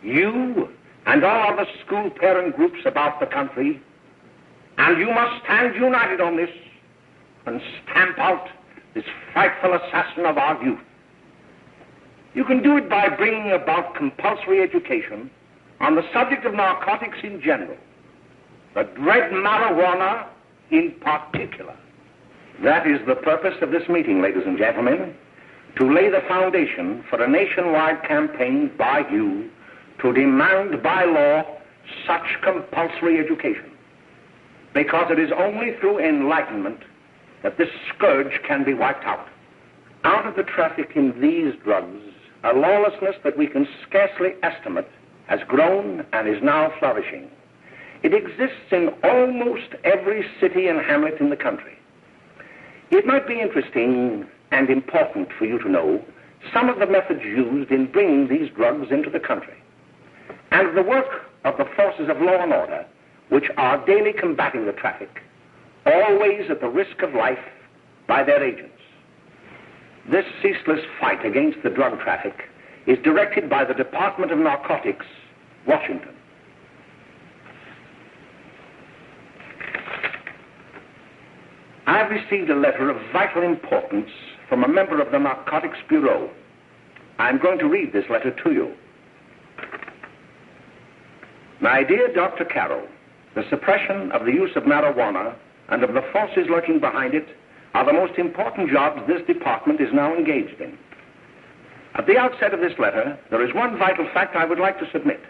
you and all other school parent groups about the country, and you must stand united on this and stamp out this frightful assassin of our youth. You can do it by bringing about compulsory education on the subject of narcotics in general, the dread marijuana in particular. That is the purpose of this meeting, ladies and gentlemen, to lay the foundation for a nationwide campaign by you to demand by law such compulsory education. Because it is only through enlightenment that this scourge can be wiped out. Out of the traffic in these drugs, a lawlessness that we can scarcely estimate has grown and is now flourishing. It exists in almost every city and hamlet in the country. It might be interesting and important for you to know some of the methods used in bringing these drugs into the country, and the work of the forces of law and order, which are daily combating the traffic, always at the risk of life by their agents. This ceaseless fight against the drug traffic is directed by the Department of Narcotics, Washington. I have received a letter of vital importance from a member of the Narcotics Bureau. I'm going to read this letter to you. My dear Dr. Carroll, the suppression of the use of marijuana and of the forces lurking behind it are the most important jobs this department is now engaged in. At the outset of this letter, there is one vital fact I would like to submit.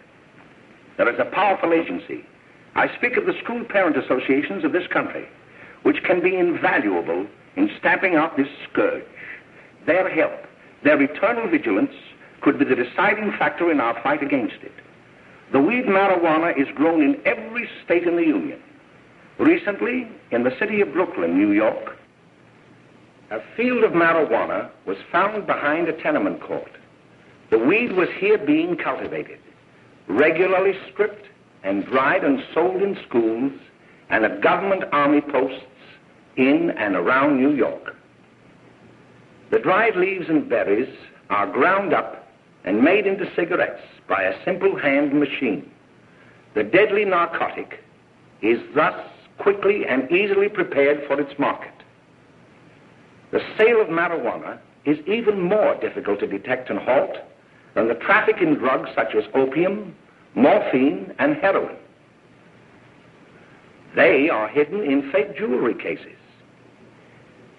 There is a powerful agency. I speak of the school parent associations of this country, which can be invaluable in stamping out this scourge. Their help, their eternal vigilance, could be the deciding factor in our fight against it. The weed marijuana is grown in every state in the Union. Recently, in the city of Brooklyn, New York, a field of marijuana was found behind a tenement court. The weed was here being cultivated, regularly stripped and dried and sold in schools and at government army posts in and around New York. The dried leaves and berries are ground up and made into cigarettes by a simple hand machine. The deadly narcotic is thus quickly and easily prepared for its market. The sale of marijuana is even more difficult to detect and halt than the traffic in drugs such as opium, morphine, and heroin. They are hidden in fake jewelry cases,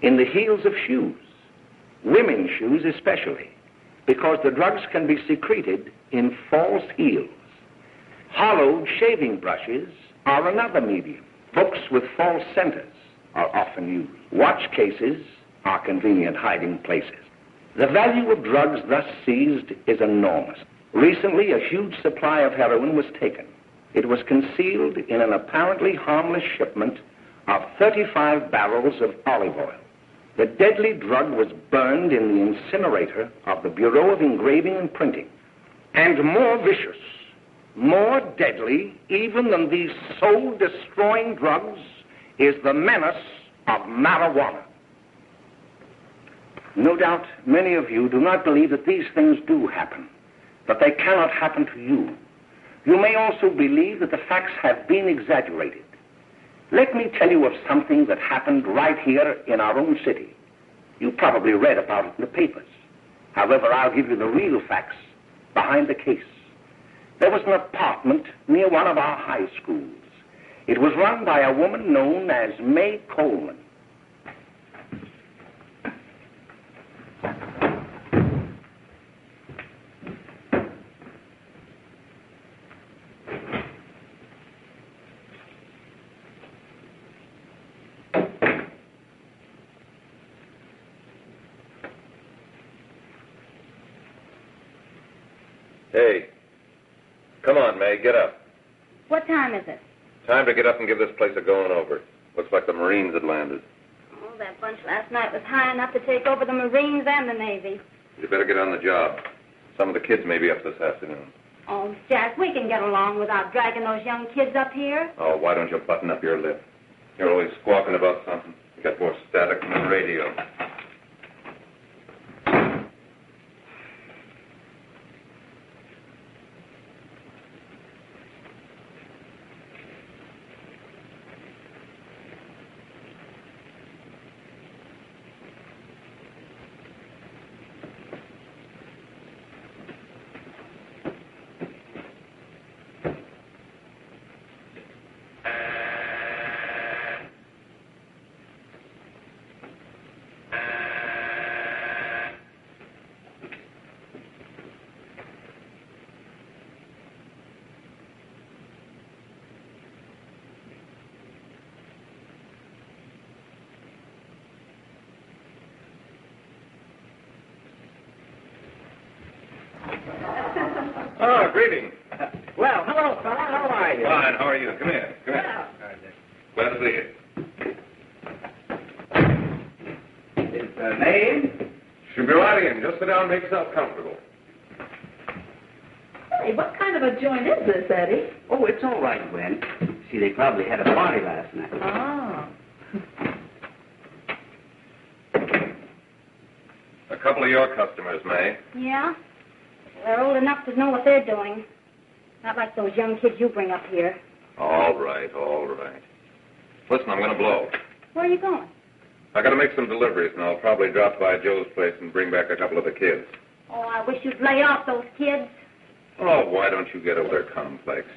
in the heels of shoes, women's shoes especially, because the drugs can be secreted in false heels. Hollowed shaving brushes are another medium. Books with false centers are often used. Watch cases are convenient hiding places. The value of drugs thus seized is enormous. Recently, a huge supply of heroin was taken. It was concealed in an apparently harmless shipment of 35 barrels of olive oil. The deadly drug was burned in the incinerator of the Bureau of Engraving and Printing. And more vicious, more deadly even than these soul-destroying drugs is the menace of marijuana. No doubt many of you do not believe that these things do happen, that they cannot happen to you. You may also believe that the facts have been exaggerated. Let me tell you of something that happened right here in our own city. You probably read about it in the papers. However, I'll give you the real facts behind the case. There was an apartment near one of our high schools. It was run by a woman known as May Coleman. Hey, come on, May, get up. What time is it? Time to get up and give this place a going over. Looks like the Marines had landed. Oh, that bunch last night was high enough to take over the Marines and the Navy. You better get on the job. Some of the kids may be up this afternoon. Oh, Jack, we can get along without dragging those young kids up here. Oh, why don't you button up your lip? You're always squawking about something. You got more static than the radio. Oh, greetings. Well, hello, fella. How are you? Fine, how are you? Come here. Come here. Well, Glad to see you. is the name? Should be right in. Just sit down and make yourself comfortable. Hey, what kind of a joint is this, Eddie? Oh, it's all right, Gwen. See, they probably had a party last night. Oh. A couple of your customers, May. Yeah? They're old enough to know what they're doing. Not like those young kids you bring up here. All right, all right. Listen, I'm going to blow. Where are you going? I got to make some deliveries, and I'll probably drop by Joe's place and bring back a couple of the kids. Oh, I wish you'd lay off those kids. Oh, why don't you get over their complex?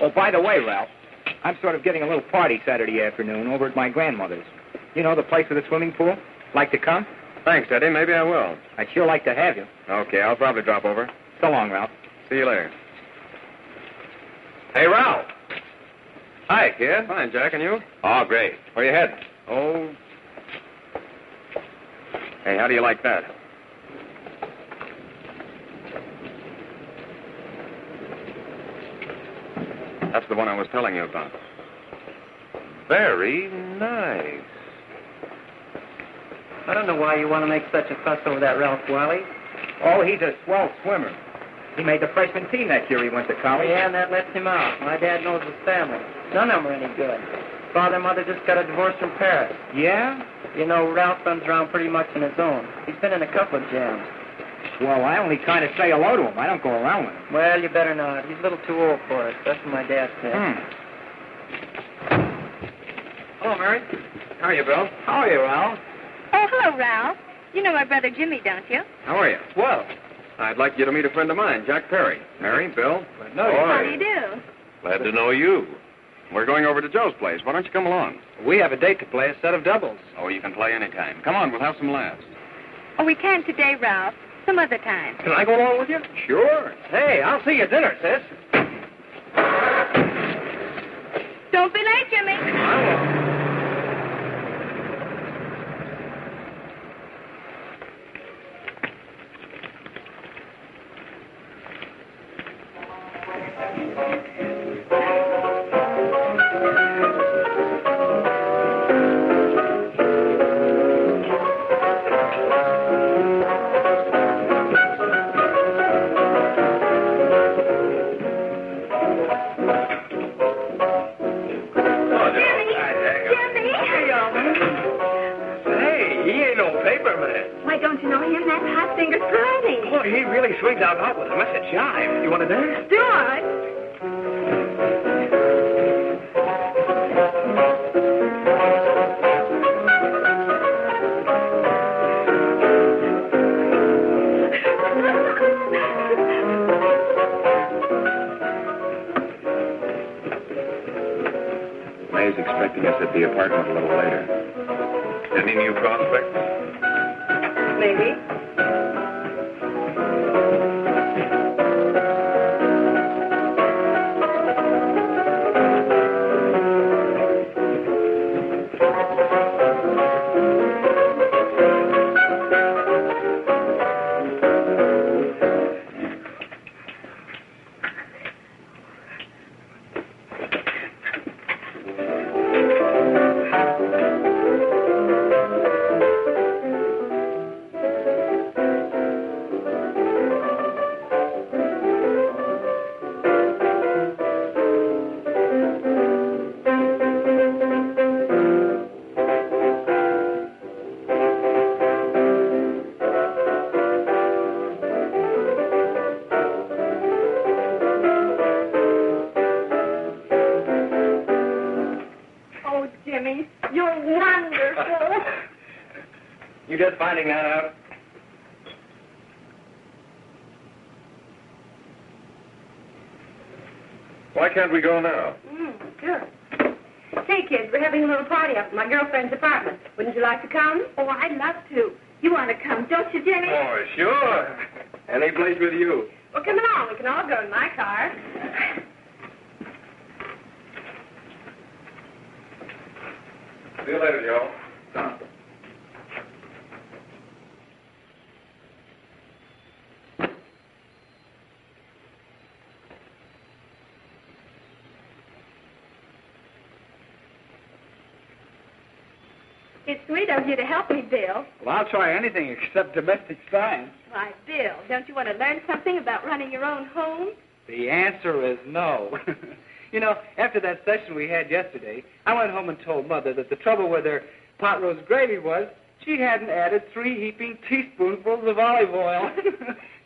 Oh, by the way, Ralph, I'm sort of getting a little party Saturday afternoon over at my grandmother's. You know, the place with the swimming pool? Like to come? Thanks, Eddie. Maybe I will. I'd sure like to have you. Okay, I'll probably drop over. So long, Ralph. See you later. Hey, Ralph. Hi, kid. Fine, Jack, and you? Oh, great. Where you heading? Oh. Hey, how do you like that? That's the one I was telling you about. Very nice. I don't know why you want to make such a fuss over that Ralph Wiley. Oh, he's a swell swimmer. He made the freshman team that year he went to college. Yeah, and that lets him out. My dad knows his family. None of them are any good. Father and mother just got a divorce from Paris. Yeah? You know, Ralph runs around pretty much on his own. He's been in a couple of jams. Well, I only kind of say hello to him. I don't go around with him. Well, you better not. He's a little too old for us. That's what my dad said. Hello, Mary. How are you, Bill? How are you, Ralph? Oh, hello, Ralph. You know my brother Jimmy, don't you? How are you? Well, I'd like you to meet a friend of mine, Jack Perry. Mary, Bill. no, How do you do? Glad to know you. We're going over to Joe's place. Why don't you come along? we have a date to play, a set of doubles. Oh, you can play anytime. Come on, we'll have some laughs. Oh, we can't today, Ralph. Some other time. Can I go along with you? Sure. Hey, I'll see you at dinner, sis. Don't be late, Jimmy. I won't. Why, don't you know him? That's Hot Finger Friday. Oh, he really swings out hot with a message jive. You want to dance? Do it. May's expecting us at the apartment a little later. Any new prospects? Maybe. Jimmy. You're wonderful. You just finding that out? Why can't we go now? Sure. Say, kids, we're having a little party up at my girlfriend's apartment. Wouldn't you like to come? Oh, I'd love to. You want to come, don't you, Jimmy? Oh, sure. Any place with you. Well, come along. We can all go in my car. See you later, Joe. It's sweet of you to help me, Bill. Well, I'll try anything except domestic science. Why, Bill, don't you want to learn something about running your own home? The answer is no. You know, after that session we had yesterday, I went home and told Mother that the trouble with her pot roast gravy was she hadn't added 3 heaping teaspoonfuls of olive oil.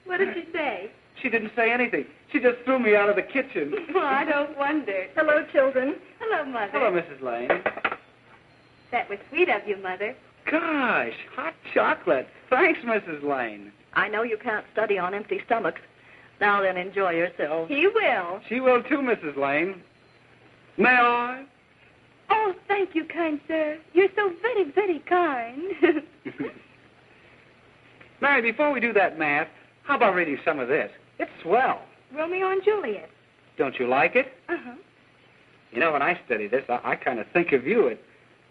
What did she say? She didn't say anything. She just threw me out of the kitchen. Well, I don't wonder. Hello, children. Hello, Mother. Hello, Mrs. Lane. That was sweet of you, Mother. Gosh, hot chocolate. Thanks, Mrs. Lane. I know you can't study on empty stomachs. Now then, enjoy yourselves. He will. She will too, Mrs. Lane. May I? Oh, thank you, kind sir. You're so very, very kind. Mary, before we do that math, how about reading some of this? It's swell. Romeo and Juliet. Don't you like it? Uh-huh. You know, when I study this, I kind of think of you.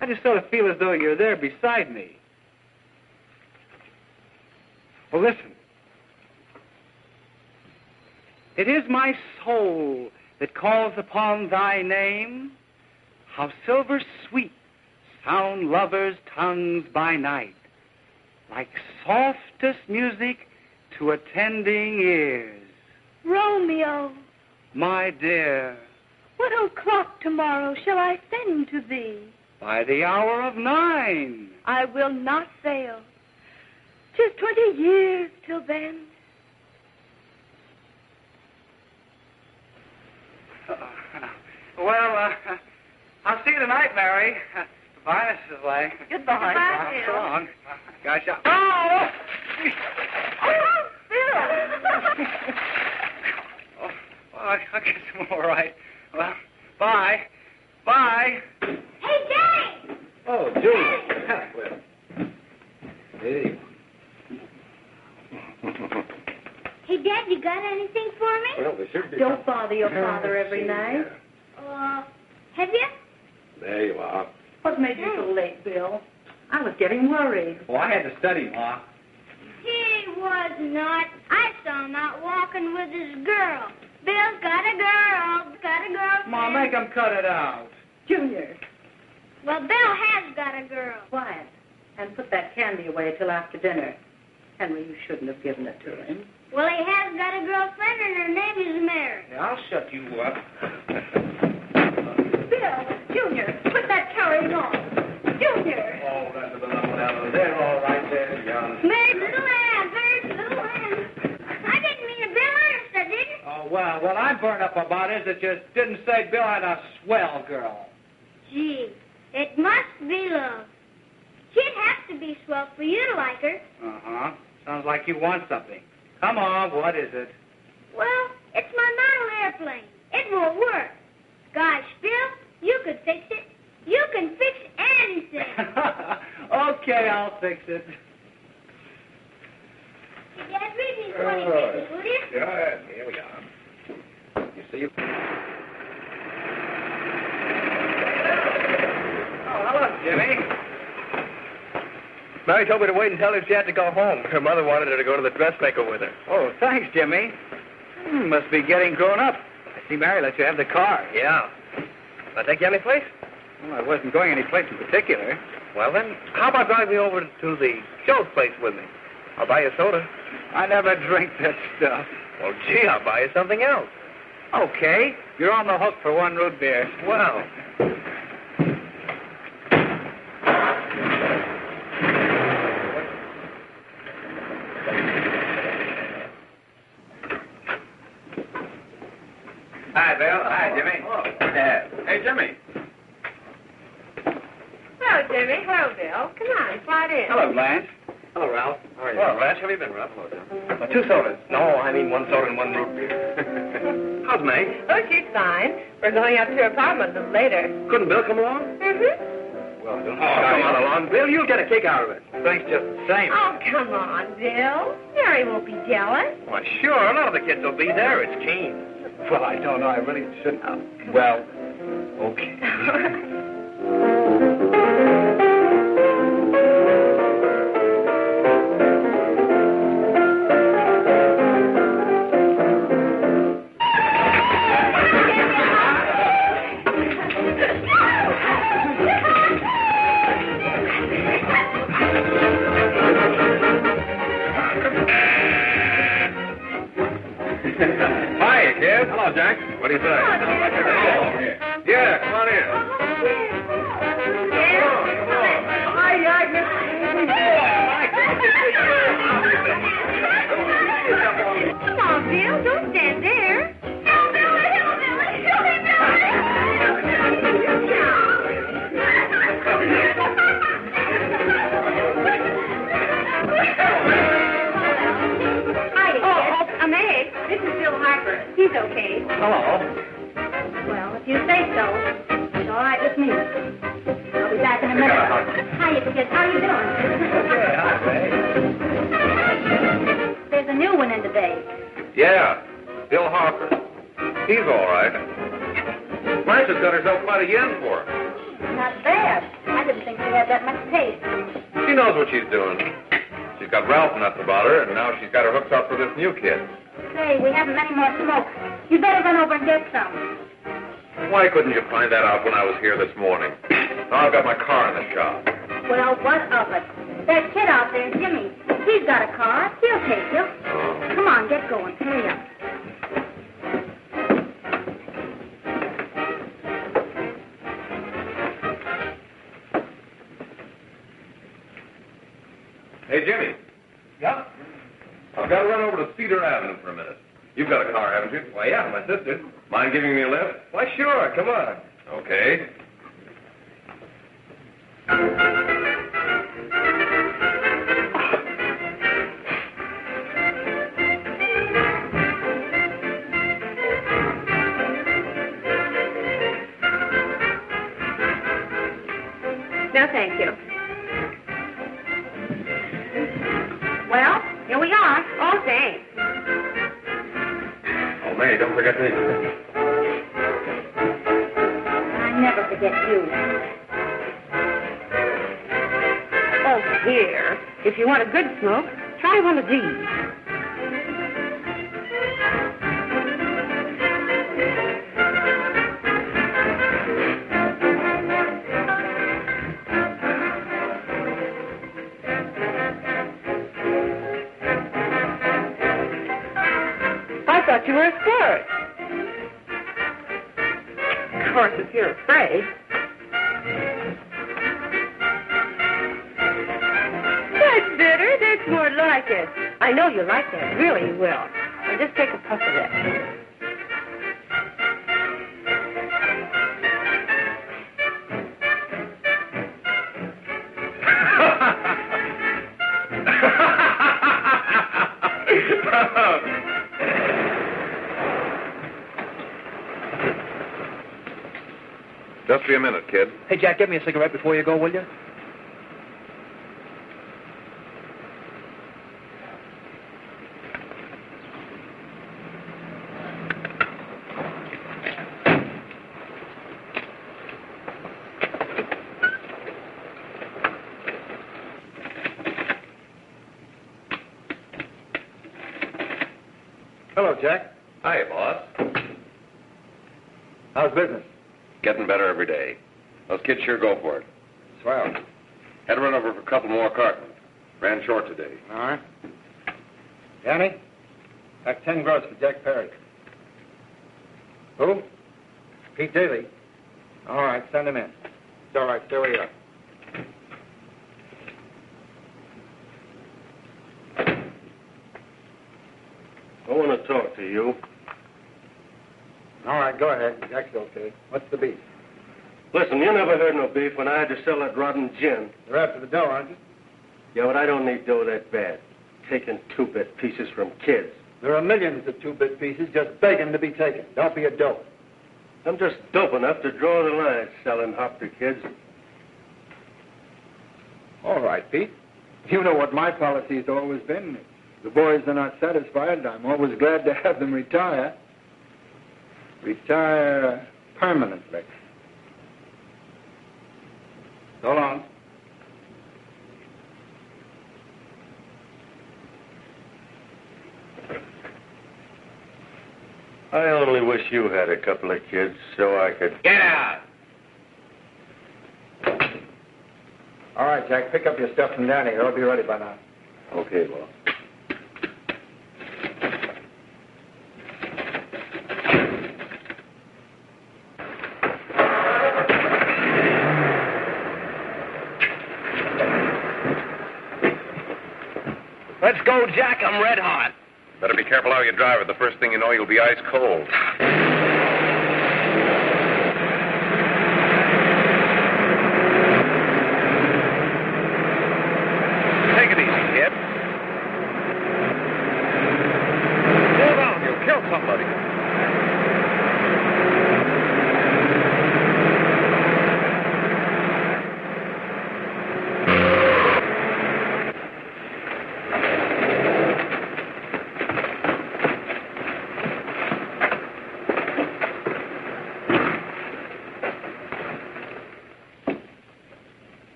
I just sort of feel as though you're there beside me. Well, listen. It is my soul that calls upon thy name. How silver sweet sound lovers' tongues by night, like softest music to attending ears. Romeo, My dear, what o'clock tomorrow shall I send to thee? by the hour of 9. I will not fail. 'Tis 20 years till then. Well, I'll see you tonight, Mary. Goodbye, Mrs. Lane. Goodbye. Goodbye, So Bill. long. Gosh, oh! Oh, Bill. Oh, well, I guess I'm all right. Well, bye. Bye. Hey, Daddy! Oh, Julie. Hey. Hey, Dad, you got anything for me? Well, there should be. Don't bother your father every night. Have you? There you are. What made you so late, Bill? I was getting worried. Oh, I had to study, Ma. He was not. I saw him out walking with his girl. Bill's got a girl. Got a girlfriend. Ma, make him cut it out. Junior, Well, Bill has got a girl. quiet. And put that candy away till after dinner. Henry, you shouldn't have given it to him. Well, he has got a girlfriend, and her name is Mary. Yeah, I'll shut you up. Bill, Junior, put that carrying on. Junior. Oh, that's a little They're all right there, young. Mary's little lamb. Mary's little lamb. I didn't mean to Bill Ernest, I didn't. Oh, well, what I'm burned up about is that you didn't say Bill had a swell girl. Gee, it must be love. She'd have to be swell for you to like her. Uh-huh. Sounds like you want something. Come on, what is it? Well, it's my model airplane. It won't work. Gosh, Bill, you could fix it. You can fix anything. Okay, I'll fix it. Hey, Dad, read me 20 pages, will you? Yeah, here we are. You see? Oh, hello, Jimmy. Mary told me to wait and tell her she had to go home. Her mother wanted her to go to the dressmaker with her. Oh, thanks, Jimmy. Must be getting grown up. I see Mary let you have the car. Yeah. Can I take you any place? Well, I wasn't going any place in particular. Well, then, how about driving me over to the show's place with me? I'll buy you a soda. I never drink that stuff. Well, gee, I'll buy you something else. Okay, you're on the hook for 1 root beer. Well. Hi, Bill. Hi, Jimmy. Hey, Jimmy. Jimmy. Hello, Bill. Come on, slide in. Hello, Blanche. Hello, Ralph. How are you? Well, Blanche, how have you been, Ralph? Hello, Jim. 2 sodas. No, I mean 1 soda and 1 root beer. How's May? Oh, she's fine. We're going up to her apartment a little later. Couldn't Bill come along? Mm-hmm. Well, don't come on along, Bill. You'll get a kick out of it. Thanks just the same. Oh, come on, Bill. Mary won't be jealous. Why, sure. A lot of the kids will be there. It's keen. Well, I don't know. I really shouldn't. Well, okay. Hi, kid. Hello, Jack. What do you say? Yeah, come on in. Come on, Bill. Don't stand there. I'm Meg. This is Bill Harper. He's okay. Hello. Well, if you say so, it's all right with me. I'll be back in a minute. Hiya, kids. How you doing? Okay, hi, May. There's a new one in today. Yeah, Bill Harper. He's all right. Blanche has got herself quite a yen for her. Not bad. I didn't think she had that much taste. She knows what she's doing. She's got Ralph nuts about her, and now she's got her hooks up for this new kid. Say, we haven't any more smoke. You better run over and get some. Why couldn't you find that out when I was here this morning? Now I've got my car in the shop. Well, what of it? That kid out there, Jimmy, he's got a car. He'll take you. Oh. Come on, get going. Hurry up. Hey, Jimmy. Yeah? I've got to run over to Cedar Avenue for a minute. You've got a car, haven't you? Why, yeah, my sister. Mind giving me a lift? Why, sure. Come on. Okay. No, thank you. Well, here we are. Oh, thanks. Oh, May, don't forget me. I never forget you. Oh, here. If you want a good smoke, try one of these. I thought you were a squirt. Of course, if you're afraid. That's better. That's more like it. I know you like that. Really, you will. Now just take a puff of that. Just be a minute, kid. Hey, Jack, get me a cigarette before you go, will you? Hello, Jack. Hi, boss. How's business? Getting better every day. Those kids sure go for it. Swell. Had to run over for a couple more cartons. Ran short today. All right. Danny, that's 10 gross for Jack Perry. Who? Pete Daly. All right, send him in. It's all right, stay where you are. I want to talk to you. All right, go ahead. Jack's okay. What's the beef? Listen, you never heard no beef when I had to sell that rotten gin. You're after the dough, aren't you? Yeah, but I don't need dough that bad. Taking two-bit pieces from kids. There are millions of two-bit pieces just begging to be taken. Don't be a dope. I'm just dope enough to draw the line selling hop to kids. All right, Pete. You know what my policy's always been. If the boys are not satisfied, I'm always glad to have them retire. Retire permanently. So long. I only wish you had a couple of kids so I could... Get out! All right, Jack, pick up your stuff from down here. I'll be ready by now. Okay, boss. Let's go, Jack. I'm red hot. Better be careful how you drive it. The first thing you know, you'll be ice cold. Take it easy, kid. Slow down. You'll kill somebody.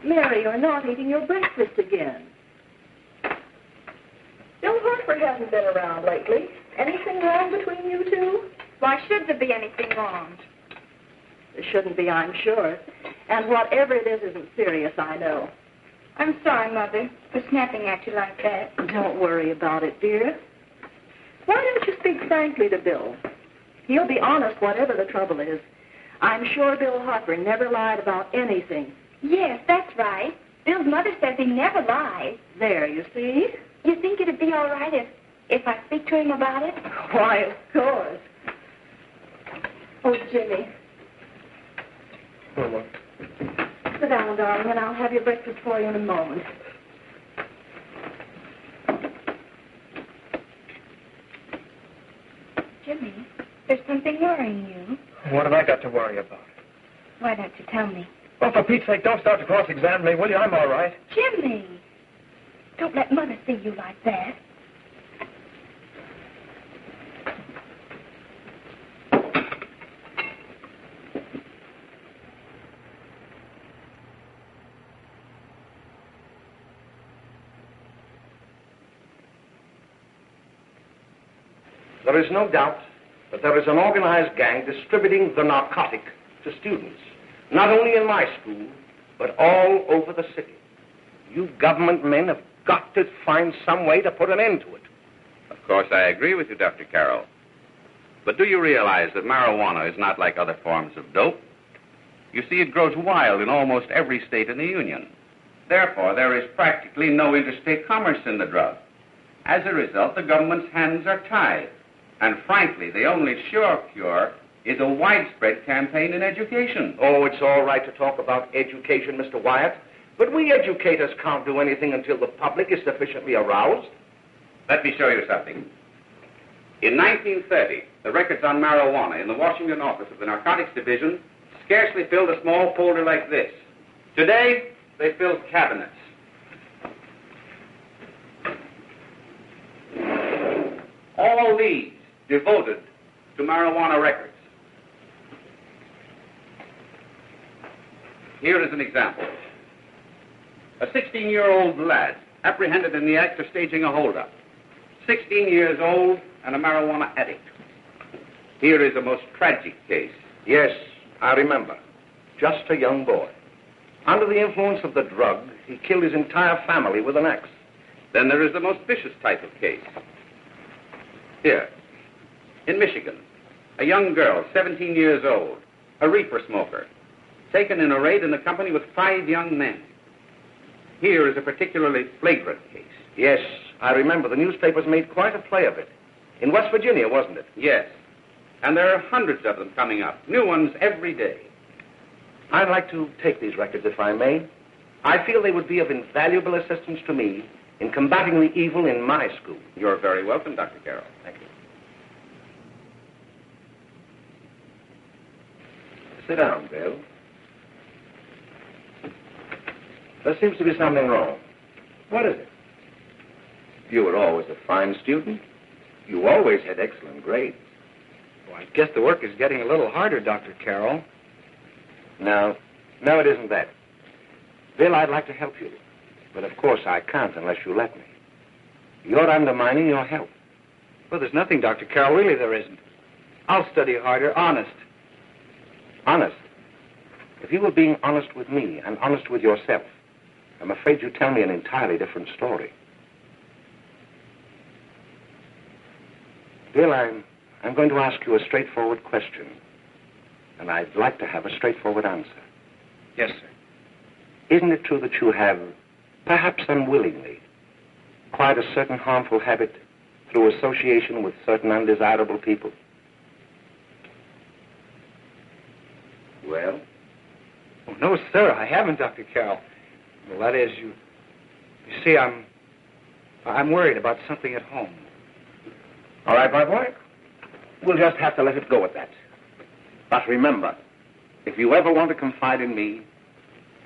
Mary, you're not eating your breakfast again. Bill Harper hasn't been around lately. Anything wrong between you two? Why should there be anything wrong? There shouldn't be, I'm sure. And whatever it is isn't serious, I know. I'm sorry, Mother, for snapping at you like that. Don't worry about it, dear. Why don't you speak frankly to Bill? He'll be honest whatever the trouble is. I'm sure Bill Harper never lied about anything. Yes, that's right. Bill's mother says he never lies. There, you see? You think it'd be all right if I speak to him about it? Why, of course. Oh, Jimmy. Oh, Sit down, darling, and I'll have your breakfast for you in a moment. Jimmy, there's something worrying you. what have I got to worry about? Why don't you tell me? Well, for Pete's sake, don't start to cross-examine me, will you? I'm all right. Jimmy! Don't let Mother see you like that. There is no doubt that there is an organized gang distributing the narcotic to students, not only in my school, but all over the city. You government men have got to find some way to put an end to it. Of course, I agree with you, Dr. Carroll. But do you realize that marijuana is not like other forms of dope? You see, it grows wild in almost every state in the Union. Therefore, there is practically no interstate commerce in the drug. As a result, the government's hands are tied. And frankly, the only sure cure is a widespread campaign in education. Oh, it's all right to talk about education, Mr. Wyatt, but we educators can't do anything until the public is sufficiently aroused. Let me show you something. In 1930, the records on marijuana in the Washington office of the Narcotics Division scarcely filled a small folder like this. Today, they fill cabinets. All these devoted to marijuana records. Here is an example. A 16-year-old lad apprehended in the act of staging a holdup. 16 years old and a marijuana addict. Here is a most tragic case. Yes, I remember. Just a young boy. Under the influence of the drug, he killed his entire family with an axe. Then there is the most vicious type of case. Here, in Michigan, a young girl, 17 years old, a reefer smoker, taken in a raid in the company with 5 young men. Here is a particularly flagrant case. Yes, I remember. The newspapers made quite a play of it. In West Virginia, wasn't it? Yes. And there are hundreds of them coming up, new ones every day. I'd like to take these records, if I may. I feel they would be of invaluable assistance to me in combating the evil in my school. You're very welcome, Dr. Carroll. Thank you. Sit down, Bill. There seems to be something wrong. What is it? You were always a fine student. You always had excellent grades. Well, I guess the work is getting a little harder, Dr. Carroll. No, it isn't that. Bill, I'd like to help you. But of course I can't unless you let me. You're undermining your health. Well, there's nothing, Dr. Carroll. Really, there isn't. I'll study harder, honest. Honest? If you were being honest with me and honest with yourself, I'm afraid you'd tell me an entirely different story. Bill, I'm going to ask you a straightforward question. And I'd like to have a straightforward answer. Yes, sir. Isn't it true that you have, perhaps unwillingly, acquired a certain harmful habit through association with certain undesirable people? Well? Oh, no, sir, I haven't, Dr. Carroll. Well, that is, you see, I'm worried about something at home. All right, my boy. We'll just have to let it go at that. But remember, if you ever want to confide in me,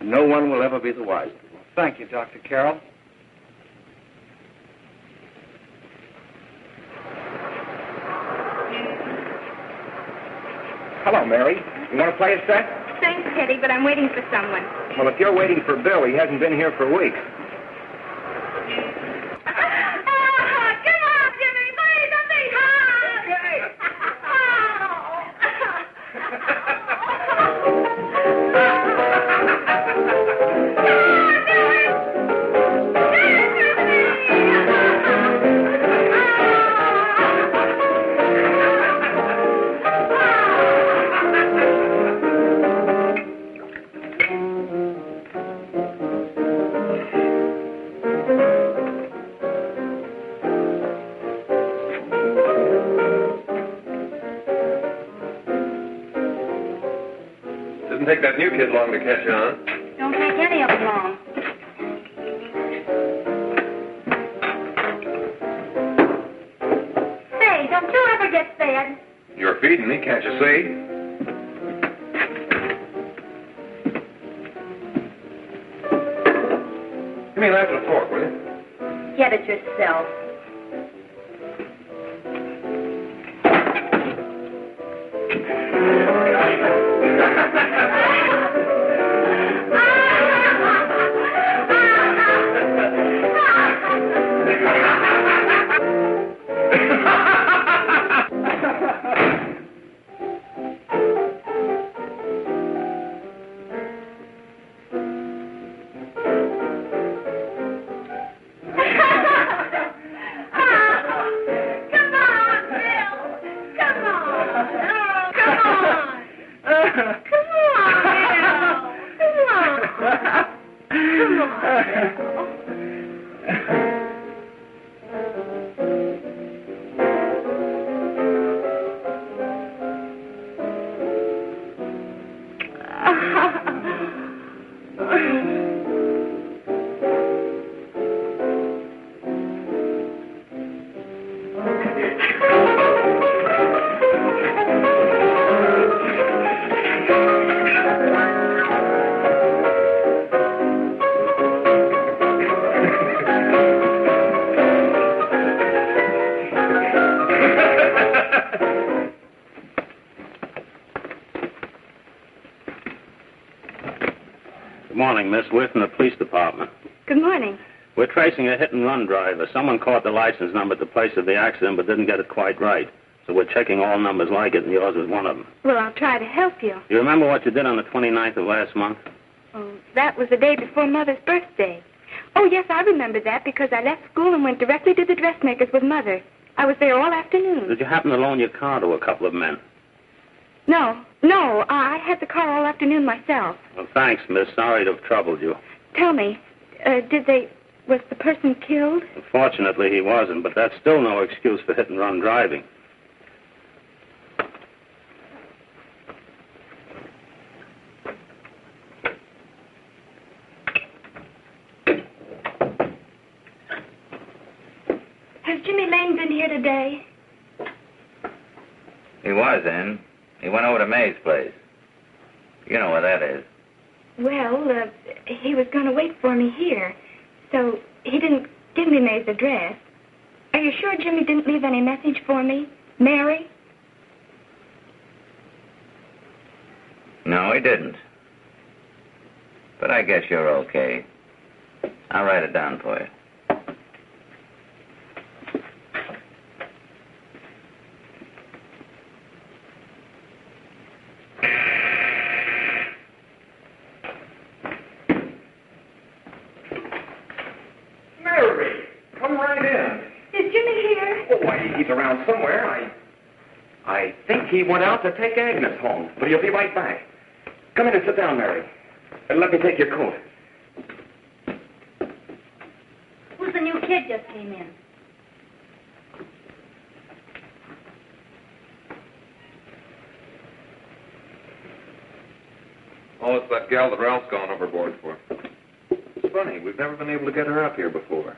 no one will ever be the wiser. Well, thank you, Dr. Carroll. Hello, Mary. You want to play a set? Thanks, Teddy, but I'm waiting for someone. Well, if you're waiting for Bill, he hasn't been here for weeks. Doesn't take that new kid long to catch on. Don't take any of them long. Say, don't you ever get fed? You're feeding me, can't you see? Give me a knife and a fork, will you? Get it yourself. Good morning, Miss. We're from the police department. Good morning. We're tracing a hit-and-run driver. Someone caught the license number at the place of the accident but didn't get it quite right. So we're checking all numbers like it, and yours was one of them. Well, I'll try to help you. You remember what you did on the 29th of last month? Oh, that was the day before Mother's birthday. Oh, yes, I remember that because I left school and went directly to the dressmaker's with Mother. I was there all afternoon. Did you happen to loan your car to a couple of men? No, I had the car all afternoon myself. Well, thanks, Miss. Sorry to have troubled you. Tell me, was the person killed? Fortunately, he wasn't, but that's still no excuse for hit-and-run driving. Jimmy Lane's in here today? He was in. He went over to May's place. You know where that is. Well, he was going to wait for me here, so he didn't give me May's address. Are you sure Jimmy didn't leave any message for me? Mary? No, he didn't. But I guess you're okay. I'll write it down for you. Mary, come right in. Is Jimmy here? Oh, why, he's around somewhere. I think he went out to take Agnes home, but he'll be right back. Come in and sit down, Mary. And let me take your coat. Who's the new kid just came in? Oh, it's that gal that Ralph's gone overboard for. It's funny, we've never been able to get her up here before.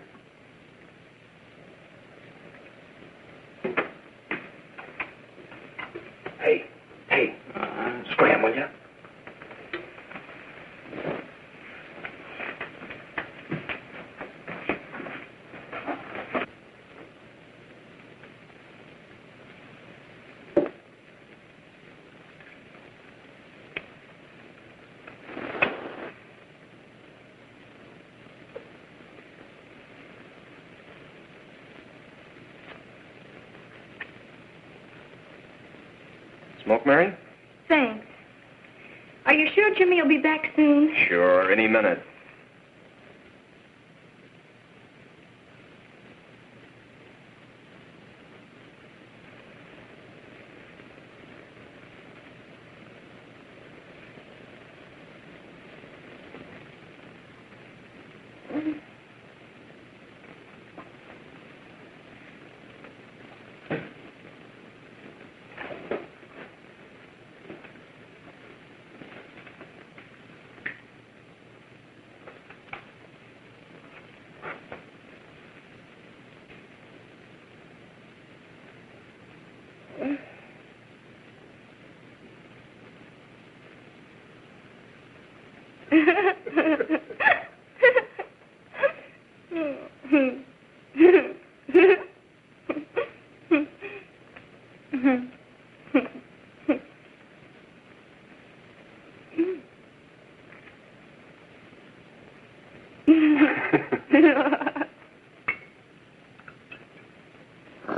Hey, scram, will you? Smoke, Mary? Thanks. Are you sure Jimmy will be back soon? Sure, any minute.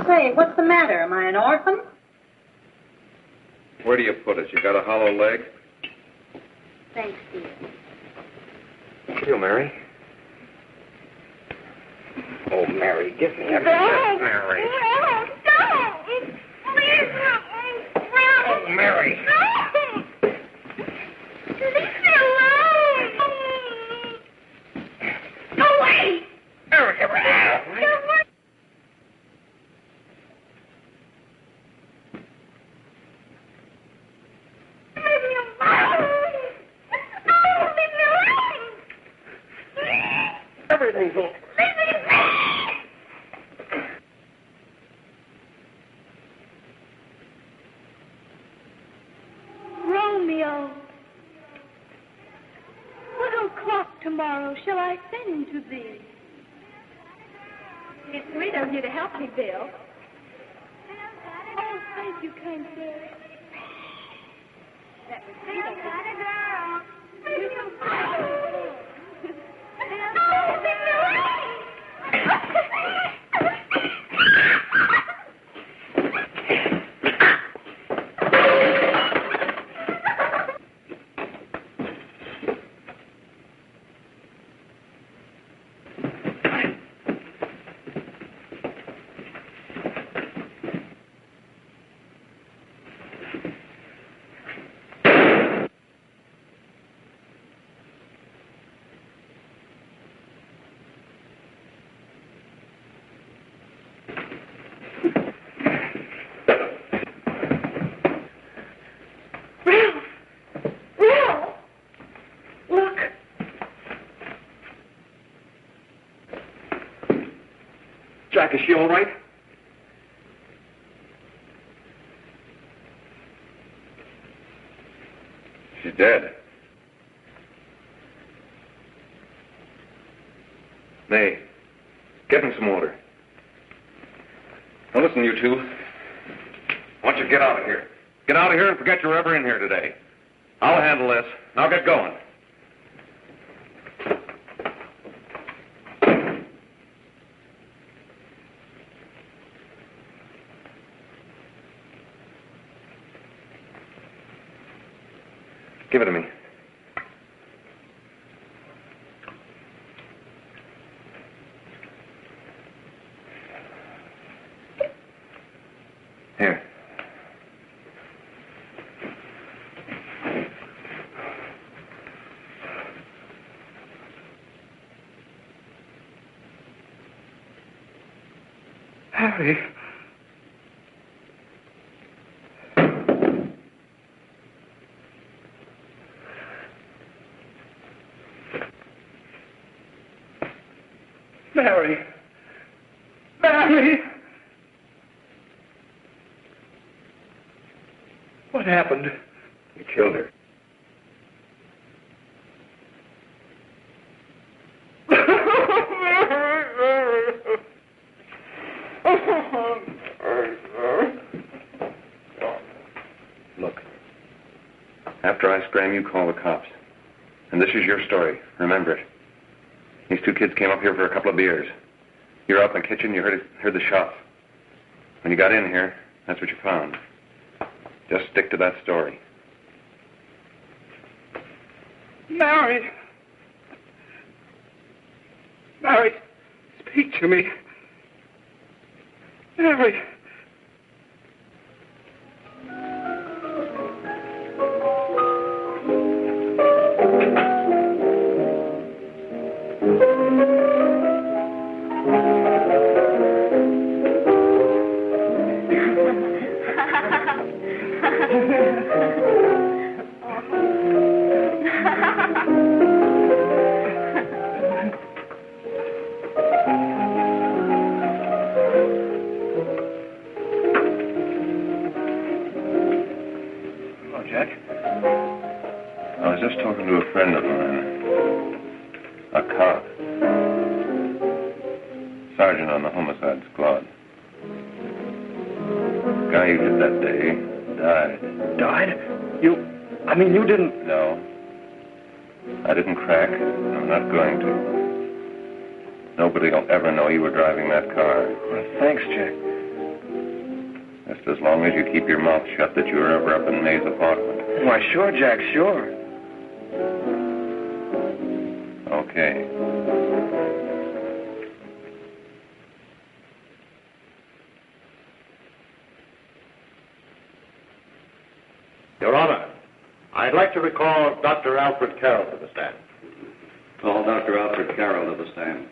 Say, what's the matter? Am I an orphan? Where do you put it? You got a hollow leg? Thanks, dear. You, Mary. Oh, Mary, give me a Don't. Mary. No, don't. Please, no. Oh, Mary. No. Leave me alone. Go away. Mary, get out. Go away. Leave me alone. No, leave me alone. Everything's all... Leave me alone. Romeo, what o'clock tomorrow shall I send to thee? It's sweet of you to help me, Bill. Oh, thank you, kind sir. That was sweet of you. You're so kind. No, leave me alone. Jack, is she all right? He's dead. May, get him some water. Now listen, you two. I want you to get out of here. Get out of here and forget you're ever in here today. I'll handle this. Now get going. Give it to me. Here. Harry. Mary. Mary. What happened? You killed her. Look, after I scram, you call the cops. And this is your story. Remember it. These two kids came up here for a couple of beers. You were out in the kitchen, you heard the shots. When you got in here, that's what you found. Just stick to that story. Mary. Mary, speak to me. Mary. You didn't... No. I didn't crack. I'm not going to. Nobody will ever know you were driving that car. Well, thanks, Jack. Just as long as you keep your mouth shut that you were ever up in May's apartment. Why, sure, Jack, sure. Okay. Your Honor, I'd like to recall Dr. Alfred Carroll to the stand. Call Dr. Alfred Carroll to the stand.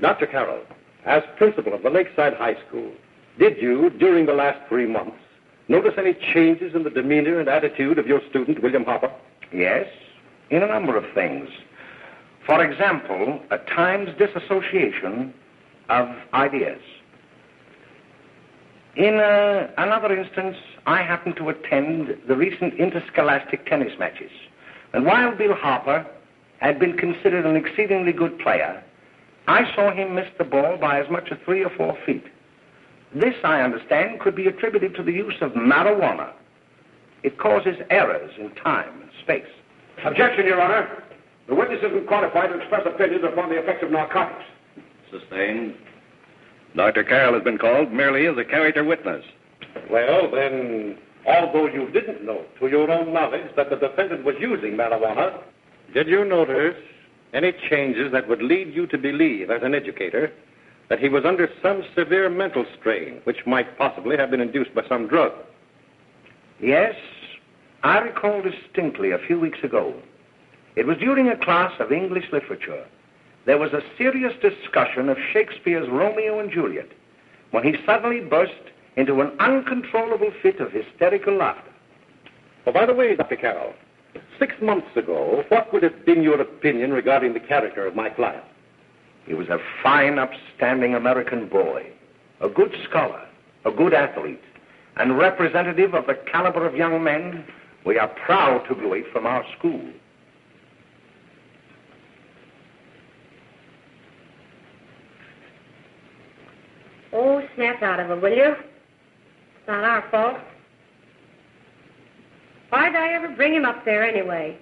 Dr. Carroll, as principal of the Lakeside High School, did you, during the last 3 months, notice any changes in the demeanor and attitude of your student, William Hopper? Yes, in a number of things. For example, at times disassociation of ideas. In another instance, I happened to attend the recent interscholastic tennis matches. And while Bill Harper had been considered an exceedingly good player, I saw him miss the ball by as much as 3 or 4 feet. This, I understand, could be attributed to the use of marijuana. It causes errors in time and space. Objection, Your Honor. The witness isn't qualified to express opinions upon the effects of narcotics. Sustained. Dr. Carroll has been called merely as a character witness. Well, then, although you didn't know to your own knowledge that the defendant was using marijuana, did you notice any changes that would lead you to believe, as an educator, that he was under some severe mental strain, which might possibly have been induced by some drug? Yes, I recall distinctly a few weeks ago. It was during a class of English literature. There was a serious discussion of Shakespeare's Romeo and Juliet when he suddenly burst into an uncontrollable fit of hysterical laughter. Oh, by the way, Dr. Carroll, 6 months ago, what would have been your opinion regarding the character of my client? He was a fine, upstanding American boy, a good scholar, a good athlete, and representative of the caliber of young men we are proud to graduate from our school. Oh, snap out of it, will you? It's not our fault. Why'd I ever bring him up there anyway?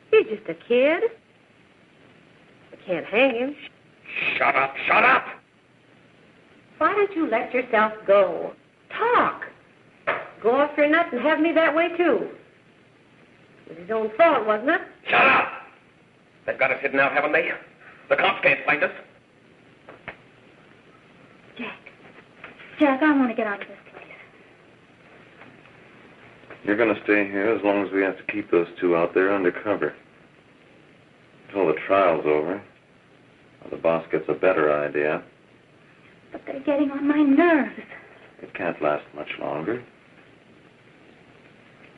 He's just a kid. I can't hang him. Shut up, shut up! Why don't you let yourself go? Talk. Go off your nut and have me that way, too. It was his own fault, wasn't it? Shut up! They've got us hidden out, haven't they? The cops can't find us. Jack, I want to get out of this place. You're going to stay here as long as we have to keep those two out there undercover. Until the trial's over. Or the boss gets a better idea. But they're getting on my nerves. It can't last much longer.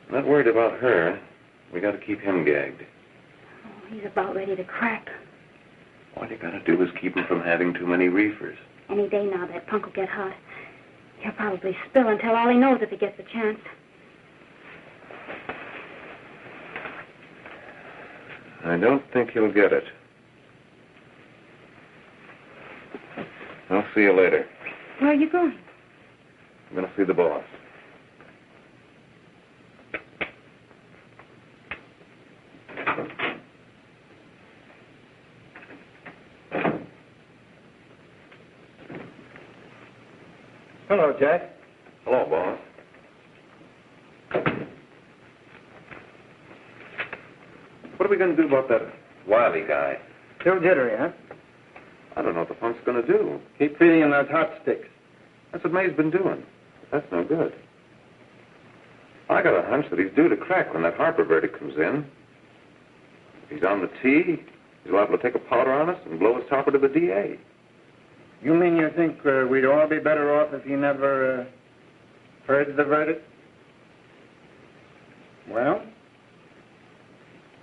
I'm not worried about her. We got to keep him gagged. Oh, he's about ready to crack. All you got to do is keep him from having too many reefers. Any day now, that punk will get hot. He'll probably spill and tell all he knows if he gets a chance. I don't think he'll get it. I'll see you later. Where are you going? I'm going to see the boss. Hello, Jack. Hello, boss. What are we going to do about that Wiley guy? Still jittery, huh? I don't know what the punk's going to do. Keep feeding him those hot sticks. That's what May's been doing. That's no good. I got a hunch that he's due to crack when that Harper verdict comes in. If he's on the tee, he's liable to take a powder on us and blow his topper to the DA. You mean you think we'd all be better off if he never heard the verdict? Well,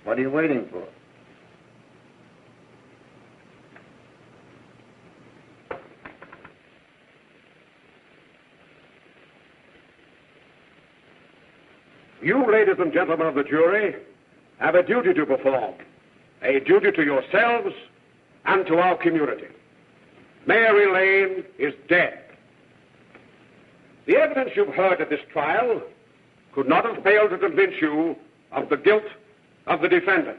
what are you waiting for? You, ladies and gentlemen of the jury, have a duty to perform. A duty to yourselves and to our community. Mary Lane is dead. The evidence you've heard at this trial could not have failed to convince you of the guilt of the defendant.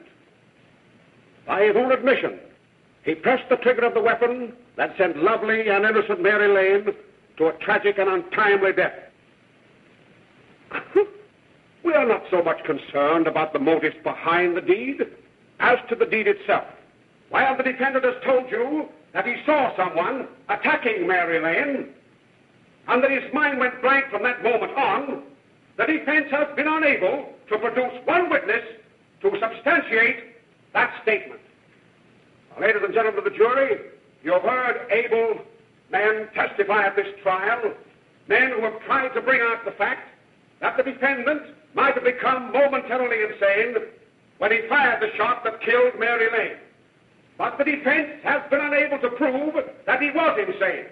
By his own admission, he pressed the trigger of the weapon that sent lovely and innocent Mary Lane to a tragic and untimely death. We are not so much concerned about the motives behind the deed as to the deed itself. While the defendant has told you that he saw someone attacking Mary Lane and that his mind went blank from that moment on, the defense has been unable to produce one witness to substantiate that statement. Now, ladies and gentlemen of the jury, you have heard able men testify at this trial, men who have tried to bring out the fact that the defendant might have become momentarily insane when he fired the shot that killed Mary Lane. But the defense has been unable to prove that he was insane.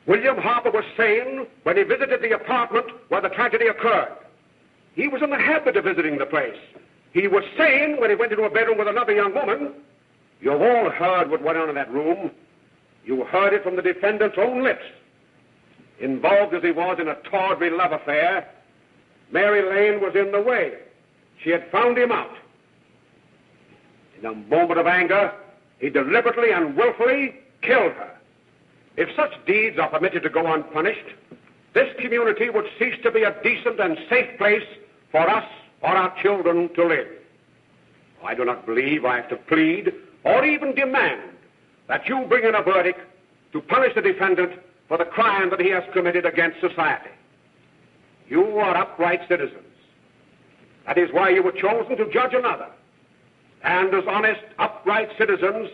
William Harper was sane when he visited the apartment where the tragedy occurred. He was in the habit of visiting the place. He was sane when he went into a bedroom with another young woman. You've all heard what went on in that room. You heard it from the defendant's own lips. Involved as he was in a tawdry love affair, Mary Lane was in the way. She had found him out. In a moment of anger, he deliberately and willfully killed her. If such deeds are permitted to go unpunished, this community would cease to be a decent and safe place for us or our children to live. I do not believe I have to plead or even demand that you bring in a verdict to punish the defendant for the crime that he has committed against society. You are upright citizens. That is why you were chosen to judge another. And as honest, upright citizens,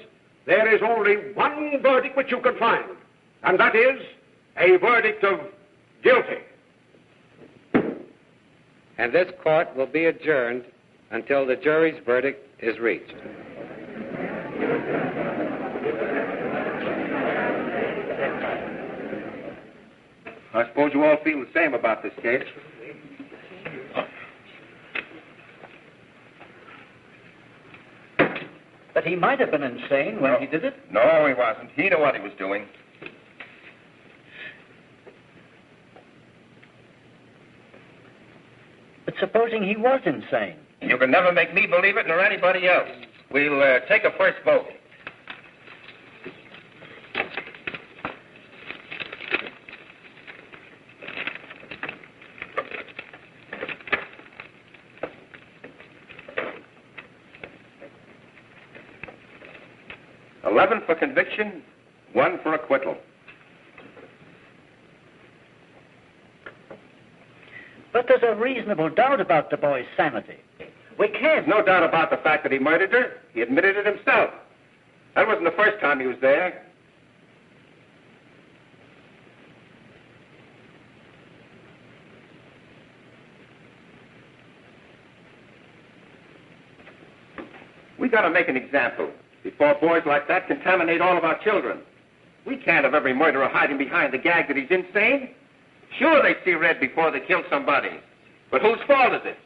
there is only one verdict which you can find, and that is a verdict of guilty. And this court will be adjourned until the jury's verdict is reached. I suppose you all feel the same about this case. But he might have been insane when he did it. No, he wasn't. He knew what he was doing. But supposing he was insane? You can never make me believe it nor anybody else. We'll take a first vote. $11 for conviction, 1 for acquittal. But there's a reasonable doubt about the boy's sanity. We can't. There's no doubt about the fact that he murdered her. He admitted it himself. That wasn't the first time he was there. We got to make an example before boys like that contaminate all of our children. We can't have every murderer hiding behind the gag that he's insane. Sure, they see red before they kill somebody. But whose fault is it?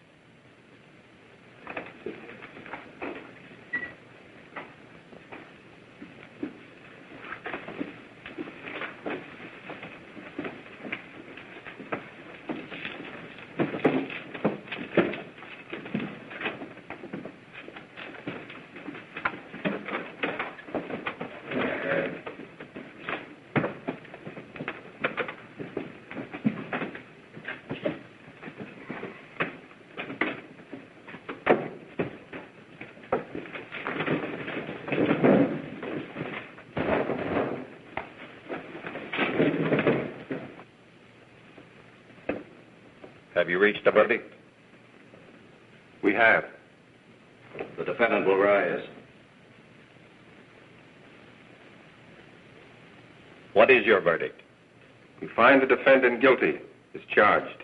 Have you reached a verdict? We have. The defendant will rise. What is your verdict? We find the defendant guilty as charged.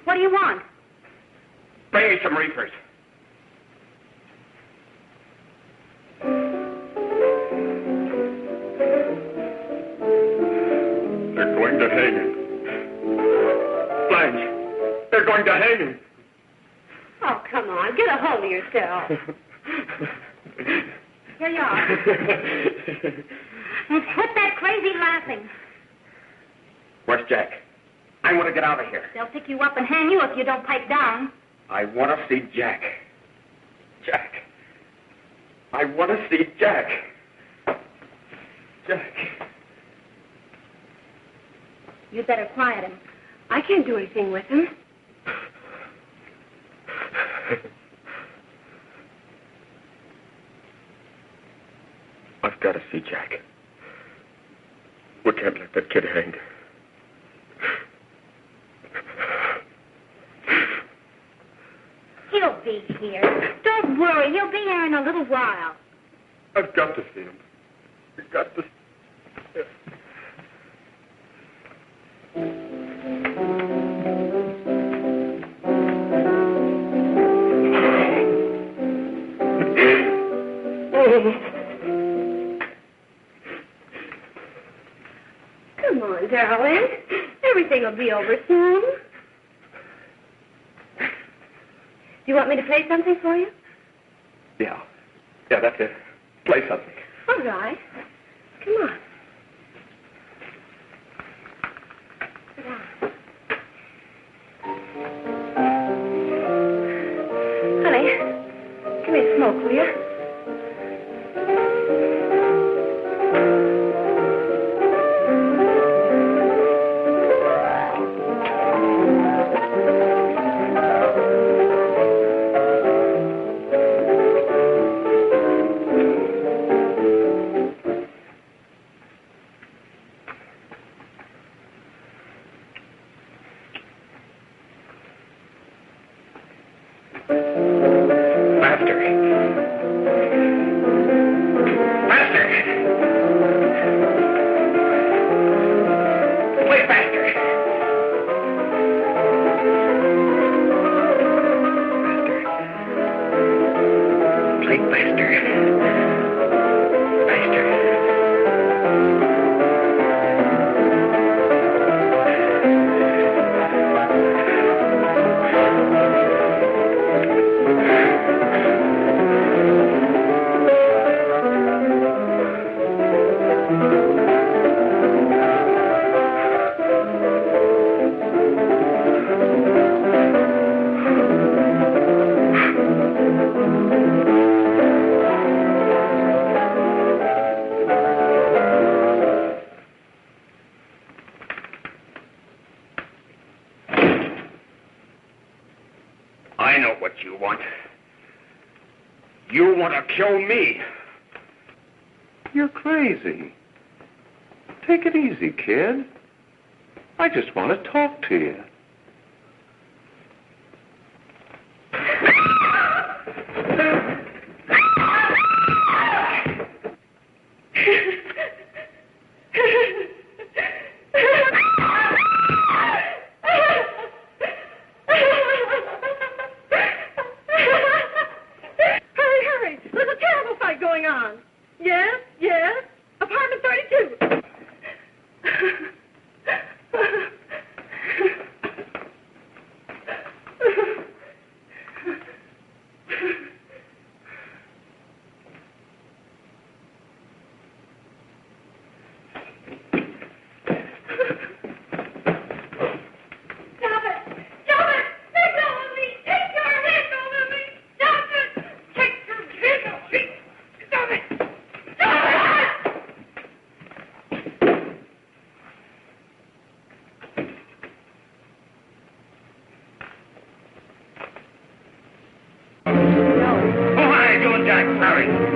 What do you want? Bring me some reefers. They're going to hang him. Blanche, they're going to hang him. Oh, come on. Get a hold of yourself. Here you are. And quit that crazy laughing. Where's Jack? I want to get out of here. They'll pick you up and hang you if you don't pipe down. I want to see Jack. Jack. I want to see Jack. Jack. You'd better quiet him. I can't do anything with him. I've got to see Jack. We can't let that kid hang. He'll be here. Don't worry. He'll be here in a little while. I've got to see him. I've got to. Come on, darling. Everything will be over soon. you want me to play something for you? Yeah. Yeah, that's it. Play something. All right. Come on. Sit down. Honey, give me a smoke, will you? I know what you want. You want to kill me. You're crazy. Take it easy, kid. I just want to talk to you.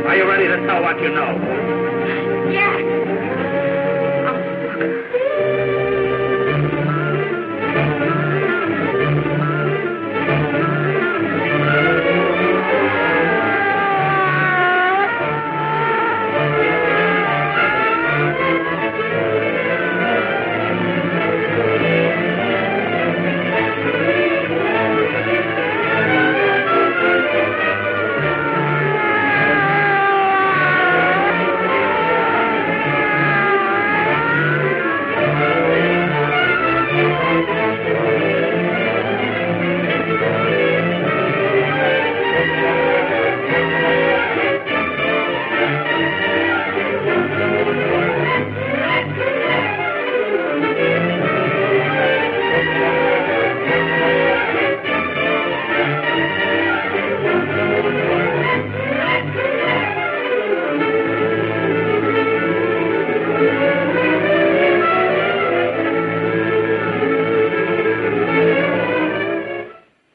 Are you ready to tell what you know?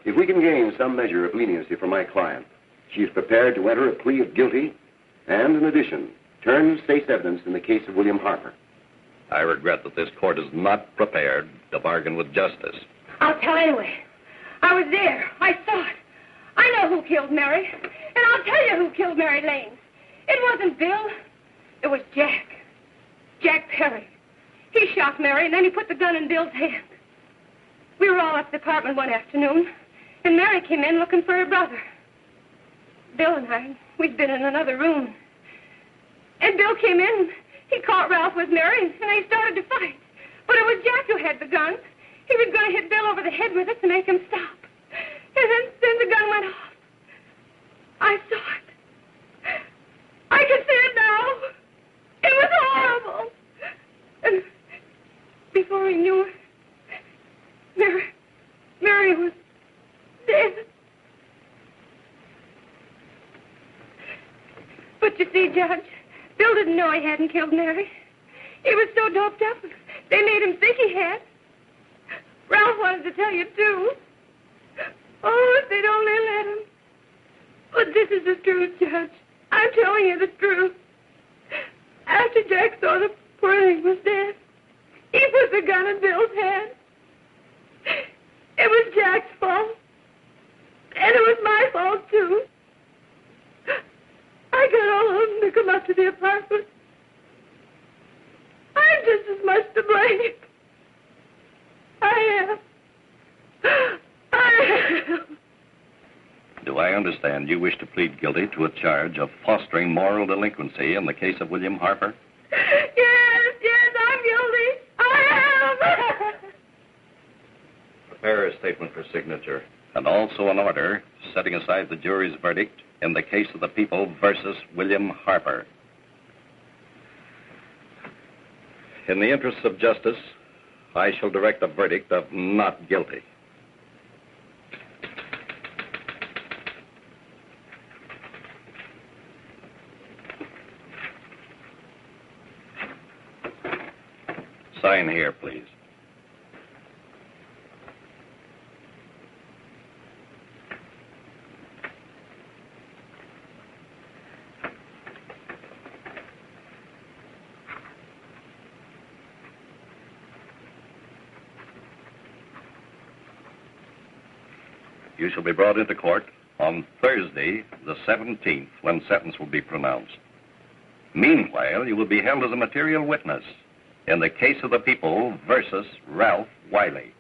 If we can gain some measure of leniency for my client, she is prepared to enter a plea of guilty and, in addition, turn state's evidence in the case of William Harper. I regret that this court is not prepared to bargain with justice. I'll tell anyway. I was there. I saw it. I know who killed Mary. And I'll tell you who killed Mary Lane. It wasn't Bill. It was Jack. Jack Perry. He shot Mary, and then he put the gun in Bill's hand. We were all at the apartment one afternoon, and Mary came in looking for her brother. Bill and I, we'd been in another room. And Bill came in. He caught Ralph with Mary, and they started to fight. But it was Jack who had the gun. He was going to hit Bill over the head with it to make him stop. And then Then the gun went off. I saw it. I can see it now. It was horrible. And before we knew it, Mary was dead. But you see, Judge, Bill didn't know he hadn't killed Mary. He was so doped up, they made him think he had. Ralph wanted to tell you, too. Oh, if they'd only let him. But this is the truth, Judge. I'm telling you the truth. After Jack saw the poor thing was dead, he put the gun in Bill's hand. It was Jack's fault. And it was my fault, too. I got all of them to come up to the apartment. I'm just as much to blame. I am. Do I understand you wish to plead guilty to a charge of fostering moral delinquency in the case of William Harper? Yes, I'm guilty. I am. Prepare a statement for signature. And also an order setting aside the jury's verdict in the case of the people versus William Harper. In the interests of justice, I shall direct a verdict of not guilty. Sign here, please. You shall be brought into court on Thursday, the 17th, when sentence will be pronounced. Meanwhile, you will be held as a material witness in the case of the people versus Ralph Wiley.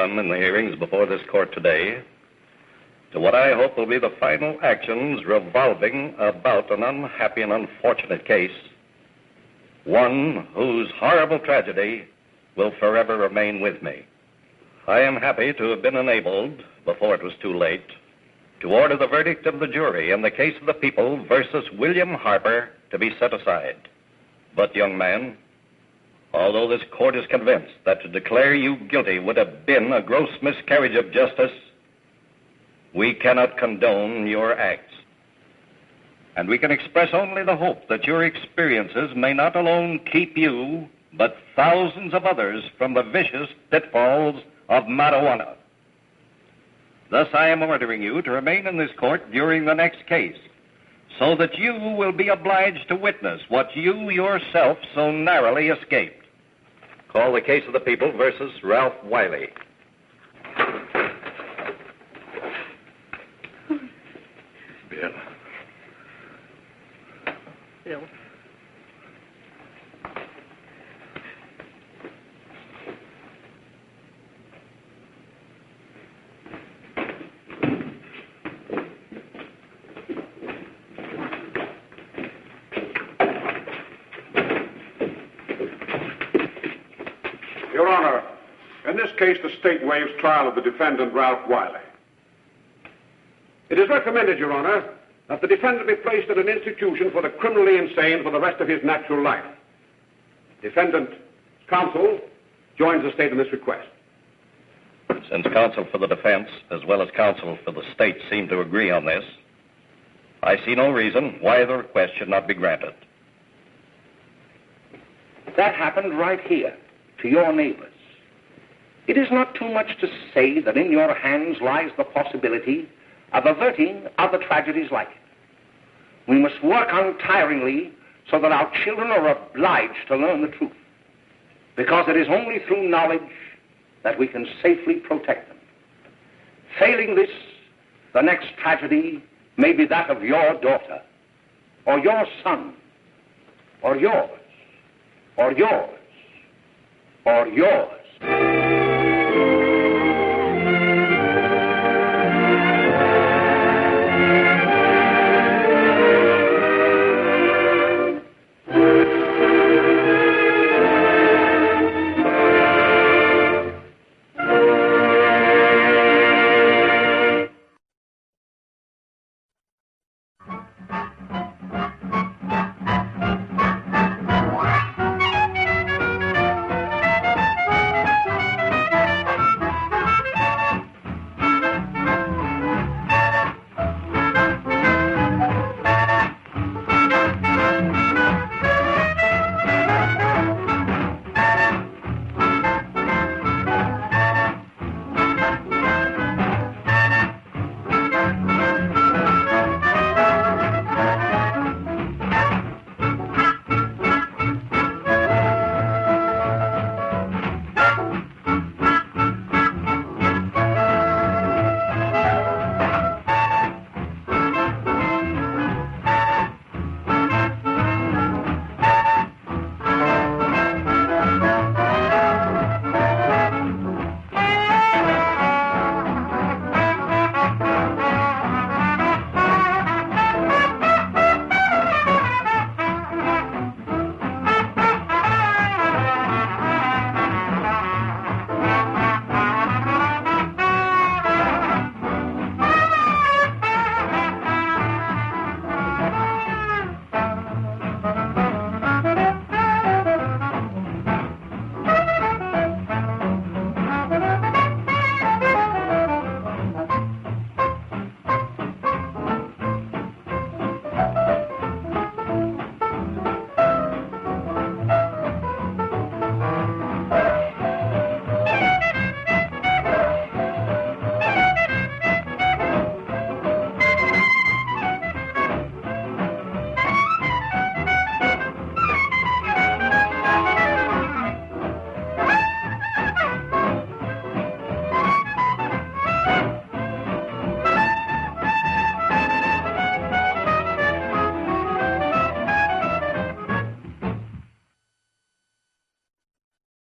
In the hearings before this court today to what I hope will be the final actions revolving about an unhappy and unfortunate case, one whose horrible tragedy will forever remain with me. I am happy to have been enabled, before it was too late, to order the verdict of the jury in the case of the people versus William Harper to be set aside. But, young man, although this court is convinced that to declare you guilty would have been a gross miscarriage of justice, we cannot condone your acts. And we can express only the hope that your experiences may not alone keep you, but thousands of others from the vicious pitfalls of marijuana. Thus, I am ordering you to remain in this court during the next case, so that you will be obliged to witness what you yourself so narrowly escaped. Call the case of the people versus Ralph Wiley. Bill. Bill. Your Honor, in In this case, the state waives trial of the defendant, Ralph Wiley. It is recommended, Your Honor, that the defendant be placed in an institution for the criminally insane for the rest of his natural life. Defendant's counsel joins the state in this request. Since counsel for the defense, as well as counsel for the state, seem to agree on this, I see no reason why the request should not be granted. That happened right here, to your neighbors. It is not too much to say that in your hands lies the possibility of averting other tragedies like it. We must work untiringly so that our children are obliged to learn the truth, because it is only through knowledge that we can safely protect them. Failing this, the next tragedy may be that of your daughter, or your son, or yours, or yours, or yours.